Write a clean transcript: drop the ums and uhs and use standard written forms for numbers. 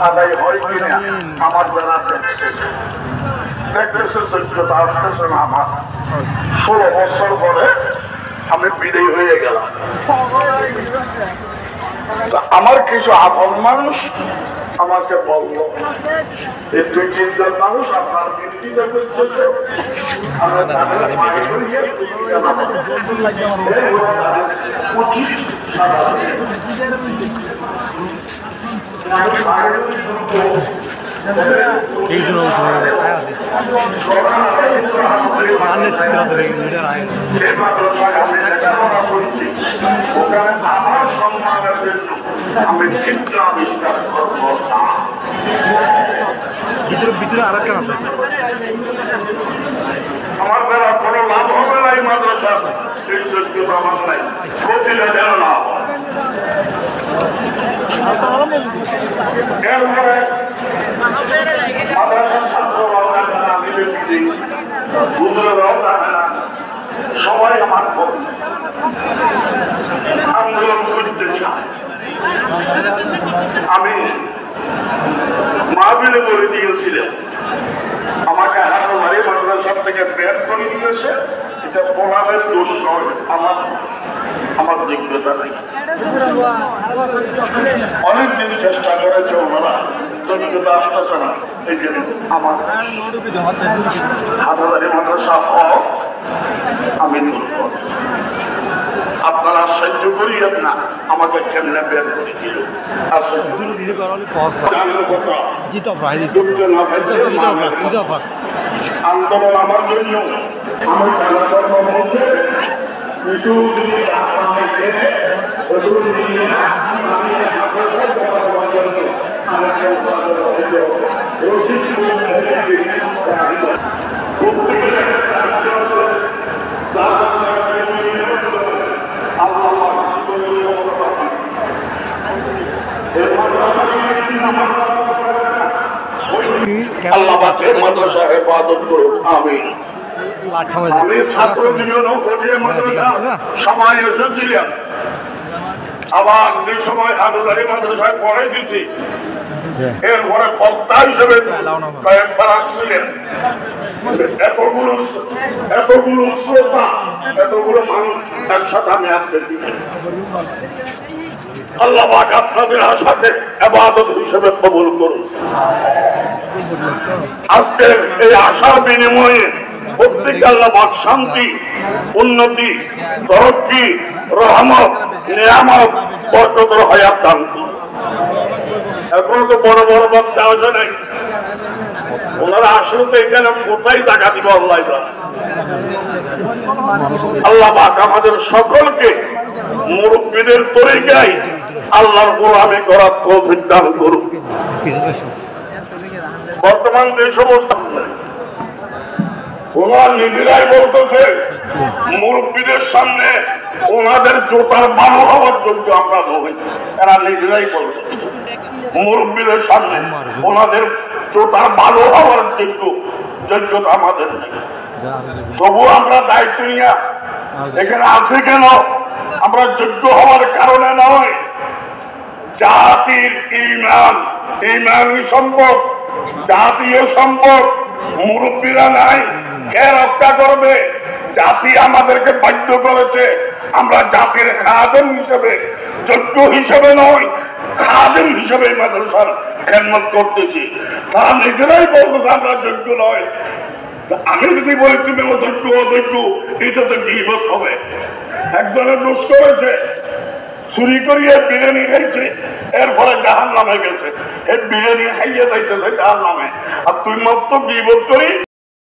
আদায় হয় কিনা আমার যারা দেখতেছে যোগ্যতা আসতেছে না। আমার 16 বছর পরে আমি বিদায় হয়ে গেলাম। আমার কিছু আপন মানুষ আমাকে বললো, এই 2-3 মানুষ আপনার বিরোধিতা করতেছে, আমার সম্মানের জন্য আমি চিন্তা আবিষ্কার করবো না। ভিতরে আর একটা আছে, আমার দ্বারা কোনো লাভ হবে না। এই মাদ্রাসা এই যোগ্যতা আমার নাই, কচিলে যেন না। এরপরে মাদ্রাসার ছাত্র সবাই আমার আন্দোলন করতে চায়। আমি মাহফিলে বলে দিয়েছিলাম, আমাকে হাটবাড়ি মাদ্রাসা থেকে বের করে দিয়েছে। এটা প্রভাবের দোষ নয়, আমার যোগ্যতা নেই। অনেকদিন চেষ্টা করেছে ওনারা, যোগ্যতা আসতেছে না। এই যে আমার হাটবাড়ি মাদ্রাসা হক আমি দুর্বল, আপনারা সহ্য করিয়েন না। আমাকে কেমনে বের করে দিল আন্দোলন আমার জন্য আল্লাহ মাদ্রাসা হেফাজত করুন। আমিন। আমি ছাত্র জীবনেও সময় এসেছিলাম, আবার যে সময় হাটবাড়ি মাদ্রাসায় পড়াই দিচ্ছি, এরপরে বক্তা হিসেবে কয়েকবার আসছিলেন। এতগুলো শ্রোতা, এতগুলো মানুষ একসাথে আমি আসতে দিই। আল্লাহ পাক আপনাদের আশাকে ইবাদত হিসেবে কবুল করুন। আজকে এই আশার বিনিময়ে প্রত্যেককে আল্লাহ পাক শান্তি, উন্নতি, তরক্কি, রহমত, নিয়ামত, বরকতের হায়াত দান করুন। এখনো তো বড় বড় বক্তা আসে নাই, ওনারা আসলে তো এখানে কোথায় টাকা দিব আল্লাহ। আল্লাহ পাক আমাদের সকলকে মুরব্বীদের তরিকায় আল্লাহর গোলামি করার তৌফিক দান করুন। বর্তমান যে সমস্ত ওনারা নিজেরাই বলতেছে, মুরব্বীদের সামনে ওনাদের জোতার বালু হওয়ার যোগ্য আমরা নই। এরা নিজেরাই বলতেছে মুরব্বীদের সামনে ওনাদের জোতার বালু হওয়ার যোগ্যতা আমাদের নেই। তবু আমরা দায়িত্ব নিয়ে এখানে আছি কেন? আমরা যোগ্য হওয়ার কারণে নয়। জাতির ইমানি সম্পদ, জাতীয় সম্পদ মুরব্বীরা নাই, কে রক্ষা করবে? জাতি আমাদেরকে বাধ্য করেছে। আমরা জাতির খাদেম হিসেবে, যোগ্য হিসেবে নয়, খাদেম হিসেবে মাদ্রাসার খেদমত করতেছি। তারা নিজেরাই বলতেছে আমরা যোগ্য নয়। আমি যদি বলি তুমি অযোগ্য, এটা তো গীবত হবে। একজনের দোষ করেছে, চুরি করিয়ে বিরিয়ানি খাইছে, এরপরে জাহান্নামে গেছে। এই বিরিয়ানি খাইয়ে যাইতেছে জাহান্নামে, আর তুই মত গীবত করি